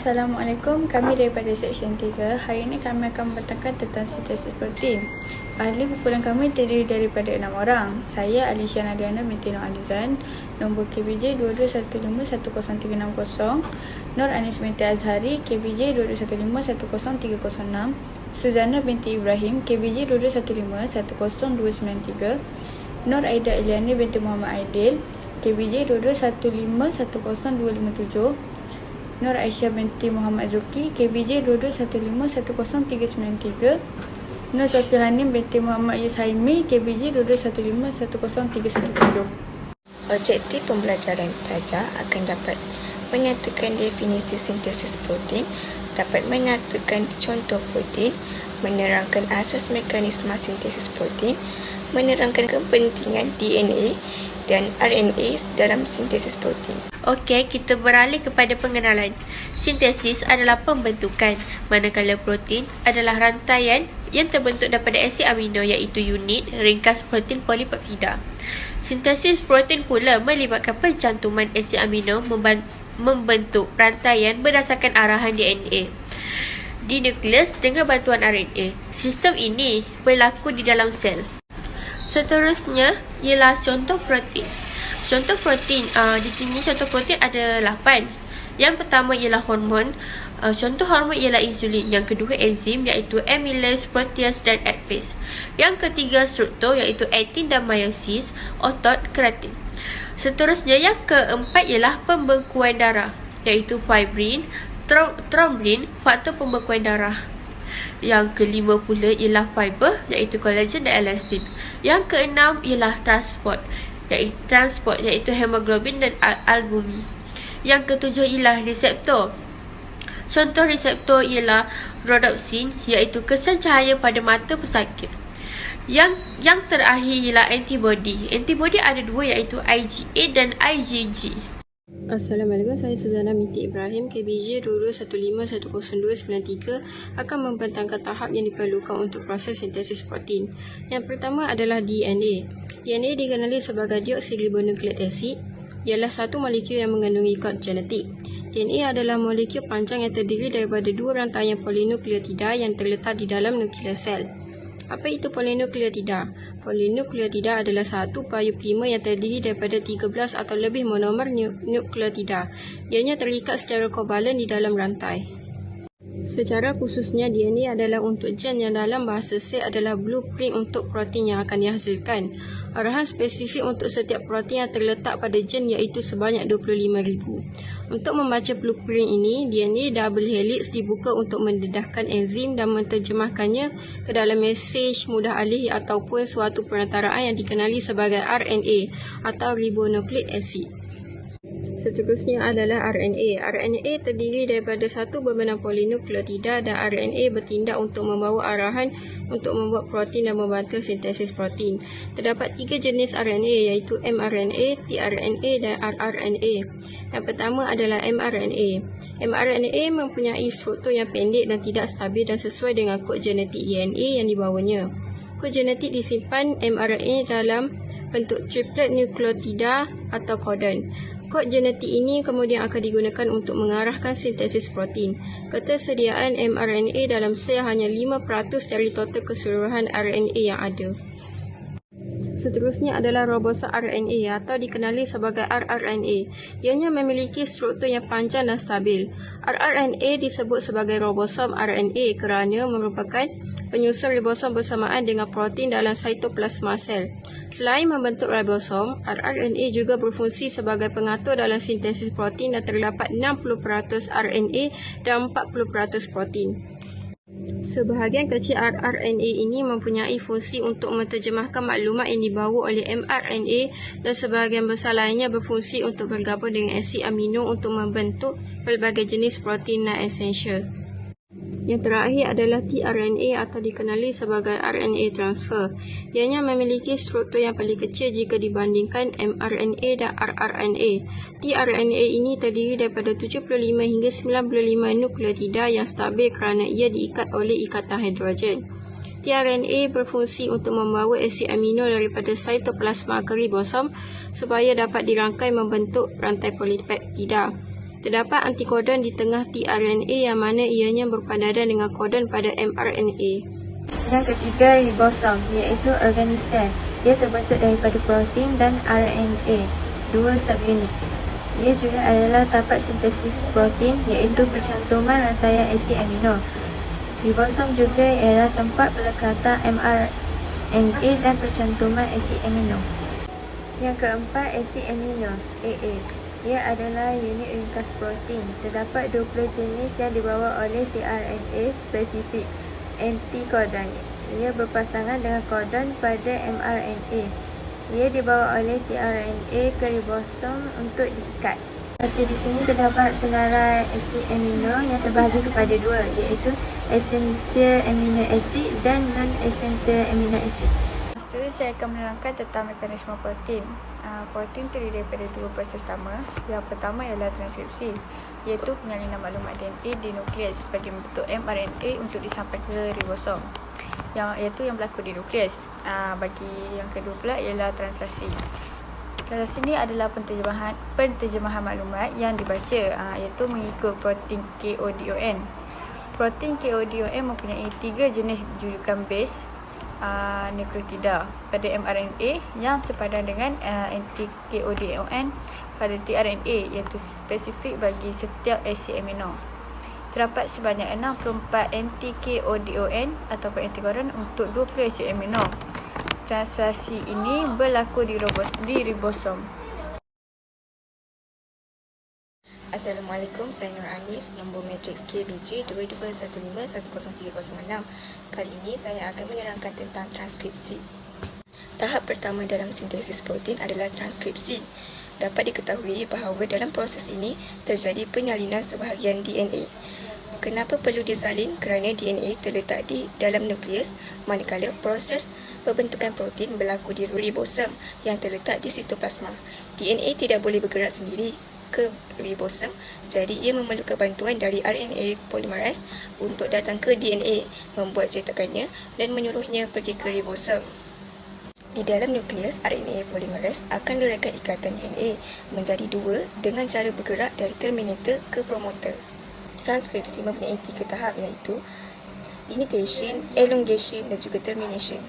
Assalamualaikum, kami daripada Seksyen 3. Hari ini kami akan membentangkan tentang sintesis protein. Ahli kumpulan kami terdiri daripada 6 orang. Saya Alisha Nadiana binti Nur Alizan, nombor KBJ 2215103660, Nur Anis binti Azhari, KBJ 22151036, Suzana binti Ibrahim, KBJ 22151093, Nur Aida Iliani binti Muhammad Aidil, KBJ 22151027, Nur Aisyah binti Muhammad Zuki, KBJ 22151093, Nur Sofia Hanim binti Muhammad Yushaimi, KBJ 22151017. Objektif pembelajaran pelajar akan dapat menyatakan definisi sintesis protein, dapat menyatakan contoh protein, menerangkan asas mekanisme sintesis protein, menerangkan kepentingan DNA dan RNA dalam sintesis protein. Okey, kita beralih kepada pengenalan. Sintesis adalah pembentukan, manakala protein adalah rantaian yang terbentuk daripada asid amino iaitu unit ringkas protein polipeptida. Sintesis protein pula melibatkan pencantuman asid amino membentuk rantaian berdasarkan arahan DNA di nukleus dengan bantuan RNA. Sistem ini berlaku di dalam sel. Seterusnya ialah contoh protein. Contoh protein, di sini contoh protein ada 8. Yang pertama ialah hormon. Contoh hormon ialah insulin. Yang kedua enzim iaitu amylase, protease dan ATPase. Yang ketiga struktur iaitu aktin dan meiosis, otot, keratin. Seterusnya yang keempat ialah pembekuan darah iaitu fibrin, thrombin, faktor pembekuan darah. Yang kelima pula ialah fiber iaitu collagen dan elastin. Yang keenam ialah transport iaitu hemoglobin dan albumin. Yang ketujuh ialah reseptor. Contoh reseptor ialah rhodopsin iaitu kesan cahaya pada mata pesakit. Yang terakhir ialah antibody. Antibody ada dua iaitu IgA dan IgG. Assalamualaikum, saya Suzana binti Ibrahim, KBJ 2215109293 akan membentangkan tahap yang diperlukan untuk proses sintesis protein. Yang pertama adalah DNA. DNA dikenali sebagai deoksiribonukleik asid, ialah satu molekul yang mengandungi kod genetik. DNA adalah molekul panjang yang terdiri daripada dua rantaian polinukleotida yang terletak di dalam nukleus sel. Apa itu polinukleotida? Polinukleotida adalah satu payu primer yang terdiri daripada 13 atau lebih monomer nukleotida. Ianya terikat secara kovalen di dalam rantai. Secara khususnya DNA adalah untuk gen yang dalam bahasa sel adalah blueprint untuk protein yang akan dihasilkan. Arahan spesifik untuk setiap protein yang terletak pada gen iaitu sebanyak 25,000. Untuk membaca blueprint ini, DNA double helix dibuka untuk mendedahkan enzim dan menterjemahkannya ke dalam mesej mudah alih ataupun suatu perantaraan yang dikenali sebagai RNA atau ribonucleic acid. Seterusnya adalah RNA. RNA terdiri daripada satu berbenang polinukleotida dan RNA bertindak untuk membawa arahan untuk membuat protein dan membantu sintesis protein. Terdapat 3 jenis RNA iaitu mRNA, tRNA dan rRNA. Yang pertama adalah mRNA. mRNA mempunyai struktur yang pendek dan tidak stabil dan sesuai dengan kod genetik DNA yang dibawanya. Kod genetik disimpan mRNA dalam bentuk triplet nukleotida atau codon. Kod genetik ini kemudian akan digunakan untuk mengarahkan sintesis protein. Ketersediaan mRNA dalam sel hanya 5% dari total keseluruhan RNA yang ada. Seterusnya adalah robosa RNA atau dikenali sebagai rRNA. Ianya memiliki struktur yang panjang dan stabil. rRNA disebut sebagai ribosom RNA kerana merupakan penyusun ribosom bersamaan dengan protein dalam sitoplasma sel. Selain membentuk ribosom, rRNA juga berfungsi sebagai pengatur dalam sintesis protein dan terdapat 60% RNA dan 40% protein. Sebahagian kecil rRNA ini mempunyai fungsi untuk menterjemahkan maklumat yang dibawa oleh mRNA dan sebahagian besar lainnya berfungsi untuk bergabung dengan asid amino untuk membentuk pelbagai jenis protein non-esensial. Yang terakhir adalah tRNA atau dikenali sebagai RNA transfer. Ianya memiliki struktur yang paling kecil jika dibandingkan mRNA dan rRNA. tRNA ini terdiri daripada 75 hingga 95 nukleotida yang stabil kerana ia diikat oleh ikatan hidrogen. tRNA berfungsi untuk membawa asid amino daripada sitoplasma ke ribosom supaya dapat dirangkai membentuk rantai polipeptida. Terdapat antikodon di tengah tRNA yang mana ianya berpadangan dengan kodon pada mRNA. Yang ketiga, ribosom, iaitu organisel. Ia terbentuk daripada protein dan RNA, dua subunit. Ia juga adalah tapak sintesis protein, iaitu percantuman rantaian asid amino. Ribosom juga ialah tempat pelekatan mRNA dan percantuman asid amino. Yang keempat, asid amino, AA. Ia adalah unit ringkas protein. Terdapat 20 jenis yang dibawa oleh tRNA spesifik antikodon. Ia berpasangan dengan kodon pada mRNA. Ia dibawa oleh tRNA ke ribosom untuk diikat. Di sini terdapat senarai asid amino yang terbahagi kepada dua, iaitu essential amino acid dan non-essential amino acid. Seterusnya saya akan menerangkan tentang mekanisme protein. Protein terdiri daripada dua proses utama. Yang pertama ialah transkripsi, iaitu penyalinan maklumat DNA di nukleus bagi membentuk mRNA untuk disampaikan ke ribosom, iaitu yang berlaku di nukleus. Bagi yang kedua pula ialah translasi. Translasi ini adalah penterjemahan maklumat yang dibaca, iaitu mengikut protein KODON. Protein KODON mempunyai 3 jenis judukan base nukleotida pada mRNA yang sepadan dengan anti-KODON pada tRNA, iaitu spesifik bagi setiap asid amino. Terdapat sebanyak 64 anti-KODON ataupun antikodon untuk 20 asid amino. Translasi ini berlaku di ribosom. Assalamualaikum, saya Nur Anis, nombor matriks KBJ 22151036. Kali ini saya akan menerangkan tentang transkripsi. Tahap pertama dalam sintesis protein adalah transkripsi. Dapat diketahui bahawa dalam proses ini terjadi penyalinan sebahagian DNA. Kenapa perlu disalin? Kerana DNA terletak di dalam nukleus, manakala proses pembentukan protein berlaku di ribosom yang terletak di sitoplasma. DNA tidak boleh bergerak sendiri ke ribosom, jadi ia memerlukan bantuan dari RNA polymerase untuk datang ke DNA, membuat cetakannya dan menyuruhnya pergi ke ribosom. Di dalam nukleus, RNA polymerase akan luraikan ikatan DNA menjadi dua dengan cara bergerak dari terminator ke promoter. Transkripsi mempunyai 3 tahap, iaitu initiation, elongation dan juga termination.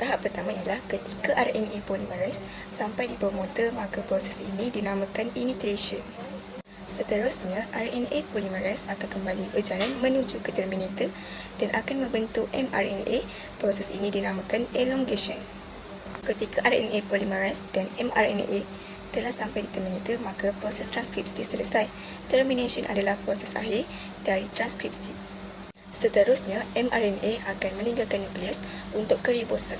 Tahap pertama ialah ketika RNA polymerase sampai di promoter, maka proses ini dinamakan initiation. Seterusnya, RNA polymerase akan kembali berjalan menuju ke terminator dan akan membentuk mRNA. Proses ini dinamakan elongation. Ketika RNA polymerase dan mRNA telah sampai di terminator, maka proses transkripsi selesai. Termination adalah proses akhir dari transkripsi. Seterusnya, mRNA akan meninggalkan nukleus untuk ke ribosom.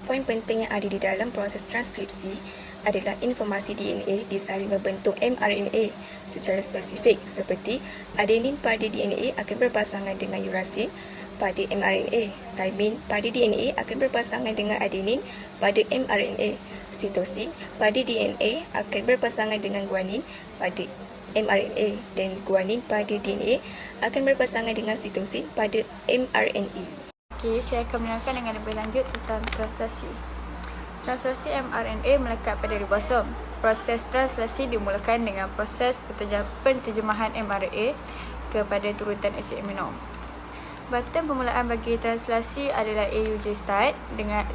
Poin penting yang ada di dalam proses transkripsi adalah informasi DNA disalin membentuk mRNA secara spesifik, seperti adenin pada DNA akan berpasangan dengan urasin pada mRNA, thymine pada DNA akan berpasangan dengan adenin pada mRNA, sitosin pada DNA akan berpasangan dengan guanin pada mRNA, dan guanin pada DNA akan berpasangan dengan sitosin pada mRNA. Okey, saya akan menerangkan dengan lebih lanjut tentang translasi. Translasi mRNA melekat pada ribosom. Proses translasi dimulakan dengan proses penterjemahan mRNA kepada turutan asid amino. Button permulaan bagi translasi adalah AUG start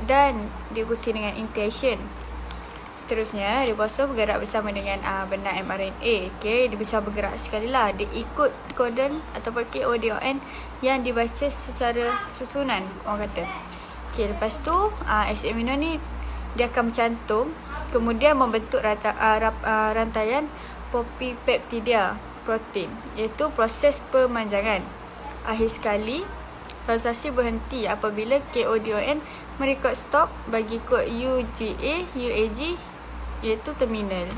dan diikuti dengan initiation. Seterusnya, ribosom bergerak bersama dengan benang mRNA. Okey, dia bisa bergerak sekali lah. Dia ikut kodon ataupun KODON yang dibaca secara susunan, orang kata. Okey, lepas tu asid amino ni dia akan mencantum, kemudian membentuk rantaian polypeptida protein, iaitu proses pemanjangan. Akhir sekali, translasi berhenti apabila KODON merekod stop bagi kod UGA, UAG, iaitu terminal.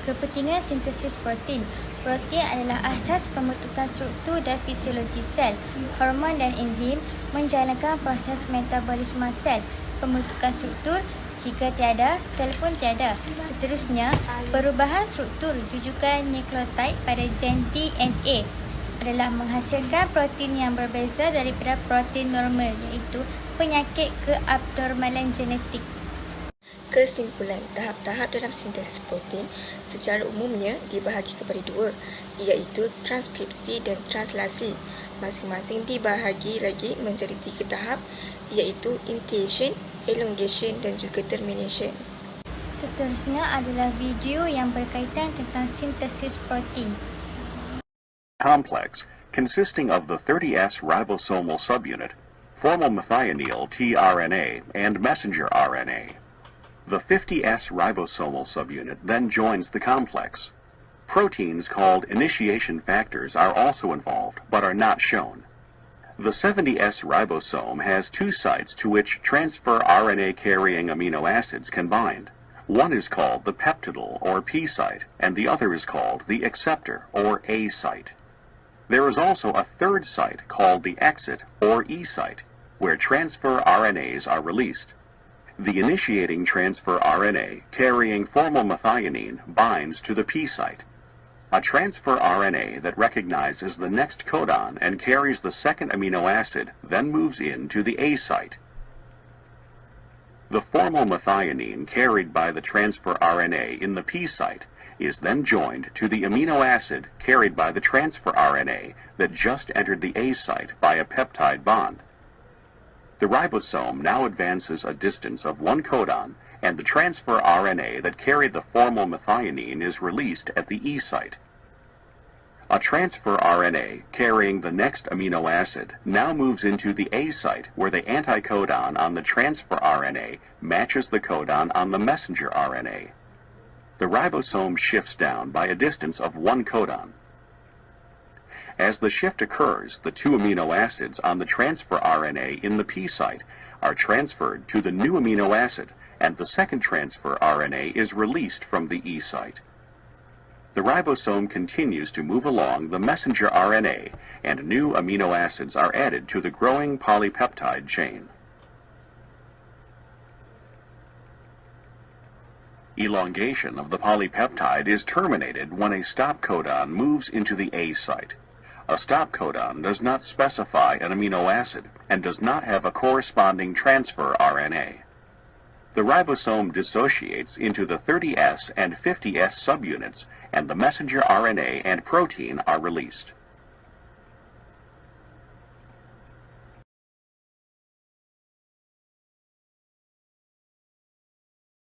Kepentingan sintesis protein. Protein adalah asas pembentukan struktur dan fisiologi sel. Hormon dan enzim menjalankan proses metabolisme sel. Pembentukan struktur, jika tiada, sel pun tiada. Seterusnya, perubahan struktur jujukan nukleotid pada gen DNA adalah menghasilkan protein yang berbeza daripada protein normal, iaitu penyakit keabnormalan genetik. Kesimpulan, tahap-tahap dalam sintesis protein secara umumnya dibahagi kepada dua, iaitu transkripsi dan translasi. Masing-masing dibahagi lagi menjadi 3 tahap, iaitu initiation, elongation dan juga termination. Seterusnya adalah video yang berkaitan tentang sintesis protein. Complex consisting of the 30S ribosomal subunit, formal methionine tRNA, and messenger RNA. The 50S ribosomal subunit then joins the complex. Proteins called initiation factors are also involved, but are not shown. The 70S ribosome has 2 sites to which transfer RNA-carrying amino acids can bind. One is called the peptidyl, or P site, and the other is called the acceptor, or A site. There is also a third site called the exit, or E site, where transfer RNAs are released. The initiating transfer RNA carrying formal methionine binds to the P site. A transfer RNA that recognizes the next codon and carries the second amino acid then moves into the A site. The formal methionine carried by the transfer RNA in the P site is then joined to the amino acid carried by the transfer RNA that just entered the A site by a peptide bond. The ribosome now advances a distance of 1 codon, and the transfer RNA that carried the formal methionine is released at the E site. A transfer RNA carrying the next amino acid now moves into the A site, where the anticodon on the transfer RNA matches the codon on the messenger RNA. The ribosome shifts down by a distance of 1 codon. As the shift occurs, the 2 amino acids on the transfer RNA in the P site are transferred to the new amino acid, and the second transfer RNA is released from the E site. The ribosome continues to move along the messenger RNA, and new amino acids are added to the growing polypeptide chain. Elongation of the polypeptide is terminated when a stop codon moves into the A site. A stop codon does not specify an amino acid and does not have a corresponding transfer RNA. The ribosome dissociates into the 30S and 50S subunits, and the messenger RNA and protein are released.